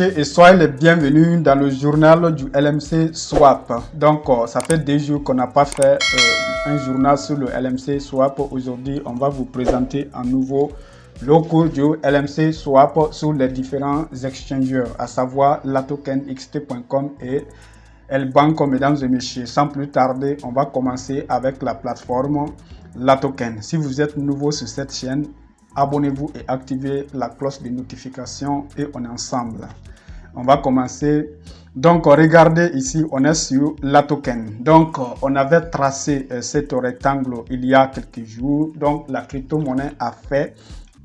Et soyez les bienvenus dans le journal du LMC Swap. Donc, ça fait 2 jours qu'on n'a pas fait un journal sur le LMC Swap. Aujourd'hui, on va vous présenter un nouveau logo du LMC Swap sur les différents exchangers, à savoir latokenxt.com et Lbank, mesdames et messieurs. Sans plus tarder, on va commencer avec la plateforme Latoken. Si vous êtes nouveau sur cette chaîne, abonnez-vous et activez la cloche de notification et on est ensemble. On va commencer. Donc, regardez ici, on est sur Latoken. Donc, on avait tracé cet rectangle il y a quelques jours. Donc, la crypto-monnaie a fait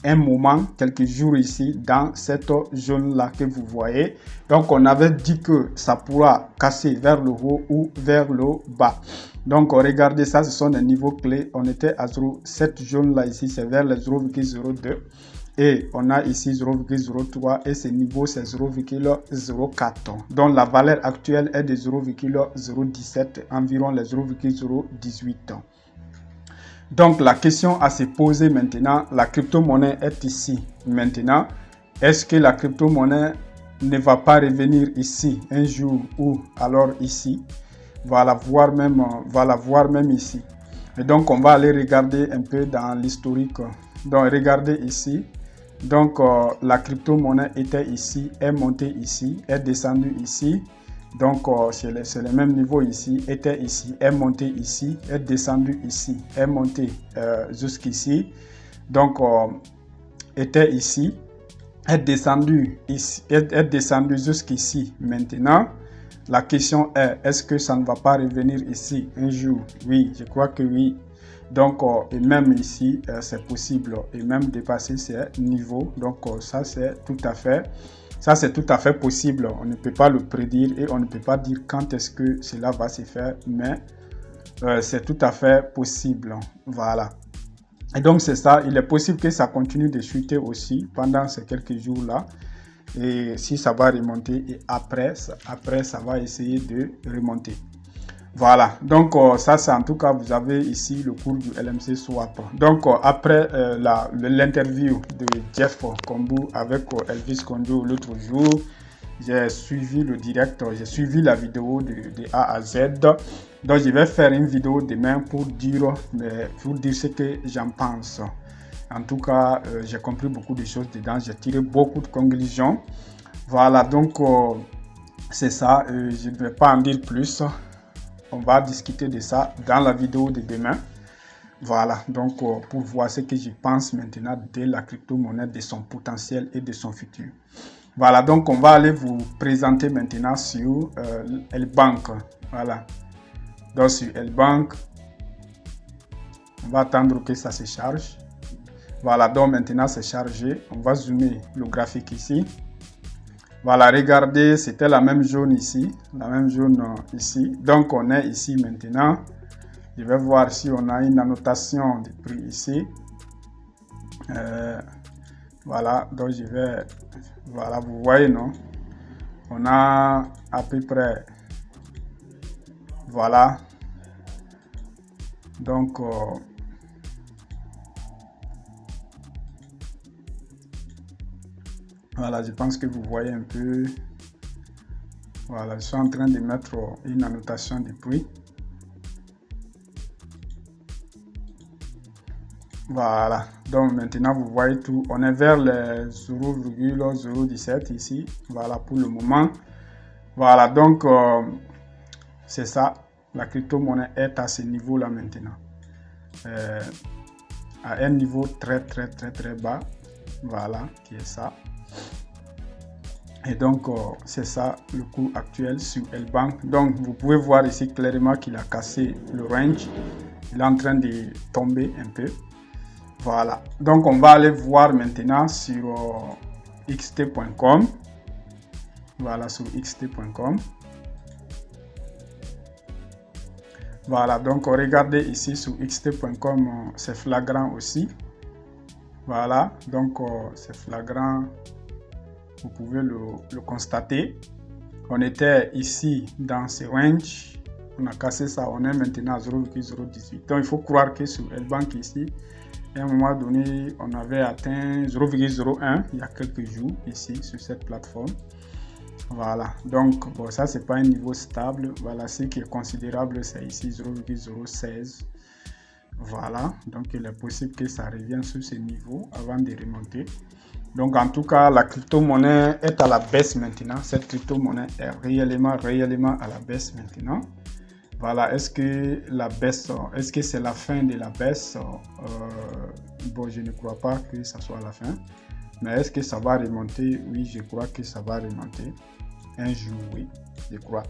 un moment, quelques jours ici, dans cette zone-là que vous voyez. Donc, on avait dit que ça pourra casser vers le haut ou vers le bas. Donc, regardez ça, ce sont des niveaux clés. On était à 0, cette zone-là ici, c'est vers les 0,02. Et on a ici 0,03 et ce niveau c'est 0,04. Donc la valeur actuelle est de 0,017, environ les 0,018. Donc la question à se poser maintenant, la crypto-monnaie est ici. Maintenant, est-ce que la crypto-monnaie ne va pas revenir ici un jour ou alors ici? Va la voir même ici. Et donc on va aller regarder un peu dans l'historique. Donc regardez ici. Donc, la crypto-monnaie était ici, est montée ici, est descendue ici. Donc, c'est le même niveau ici, était ici, est montée ici, est descendue ici, est montée jusqu'ici. Donc, était ici, est descendue ici, est descendue jusqu'ici. Maintenant, la question est, est-ce que ça ne va pas revenir ici un jour? Oui, je crois que oui. Donc, et même ici, c'est possible et même dépasser ces niveaux. Donc, ça, c'est tout à fait possible. On ne peut pas le prédire et on ne peut pas dire quand est-ce que cela va se faire, mais c'est tout à fait possible. Voilà. Et donc, c'est ça. Il est possible que ça continue de chuter aussi pendant ces quelques jours-là. Et si ça va remonter, et après ça va essayer de remonter. Voilà, donc ça c'est en tout cas, vous avez ici le cours du LMC Swap. Donc après l'interview de Jeff Kombu avec Elvis Kondo l'autre jour, j'ai suivi le direct, j'ai suivi la vidéo de A à Z. Donc je vais faire une vidéo demain pour dire ce que j'en pense. En tout cas, j'ai compris beaucoup de choses dedans, j'ai tiré beaucoup de conclusions. Voilà, donc c'est ça, je ne vais pas en dire plus. On va discuter de ça dans la vidéo de demain. Voilà, donc pour voir ce que je pense maintenant de la crypto-monnaie, de son potentiel et de son futur. Voilà, donc on va aller vous présenter maintenant sur Lbank. Voilà, donc sur Lbank, on va attendre que ça se charge. Voilà, donc maintenant c'est chargé. On va zoomer le graphique ici. Voilà, regardez, c'était la même jaune ici, la même jaune ici. Donc, on est ici maintenant. Je vais voir si on a une annotation de prix ici. Voilà, donc je vais... Voilà, vous voyez, non? On a à peu près... Voilà. Donc... Voilà, je pense que vous voyez un peu. Voilà, je suis en train de mettre une annotation de prix. Voilà, donc maintenant vous voyez tout. On est vers les 0,017 ici. Voilà pour le moment. Voilà, donc c'est ça. La crypto-monnaie est à ce niveau-là maintenant. À un niveau très bas. Voilà, qui est ça. Et donc, c'est ça le cours actuel sur Lbank. Donc, vous pouvez voir ici clairement qu'il a cassé le range. Il est en train de tomber un peu. Voilà. Donc, on va aller voir maintenant sur xt.com. Voilà, sur xt.com. Voilà. Donc, regardez ici sur xt.com, c'est flagrant aussi. Voilà. Donc, c'est flagrant. Vous pouvez le constater. On était ici dans ce range. On a cassé ça. On est maintenant à 0,018. Donc, il faut croire que sur Lbank ici, à un moment donné, on avait atteint 0,01 il y a quelques jours ici sur cette plateforme. Voilà, donc bon, ça c'est pas un niveau stable. Voilà, ce qui est considérable, c'est ici 0,016. Voilà, donc il est possible que ça revienne sur ce niveau avant de remonter. Donc en tout cas, la crypto-monnaie est à la baisse maintenant. Cette crypto-monnaie est réellement à la baisse maintenant. Voilà, est-ce que la baisse, est-ce que c'est la fin de la baisse? Bon, je ne crois pas que ça soit la fin. Mais est-ce que ça va remonter? Oui, je crois que ça va remonter. Un jour, oui, je crois.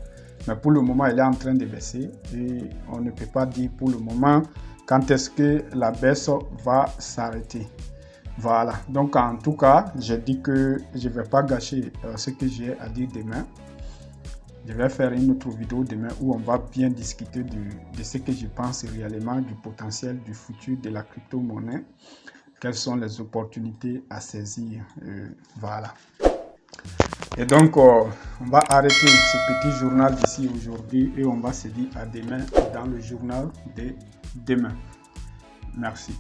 Mais pour le moment, il est en train de baisser et on ne peut pas dire pour le moment quand est-ce que la baisse va s'arrêter. Voilà, donc en tout cas, j'ai dit que je ne vais pas gâcher ce que j'ai à dire demain. Je vais faire une autre vidéo demain où on va bien discuter de ce que je pense réellement du potentiel du futur de la crypto-monnaie. Quelles sont les opportunités à saisir. Voilà. Et donc, on va arrêter ce petit journal d'ici aujourd'hui et on va se dire à demain dans le journal de demain. Merci.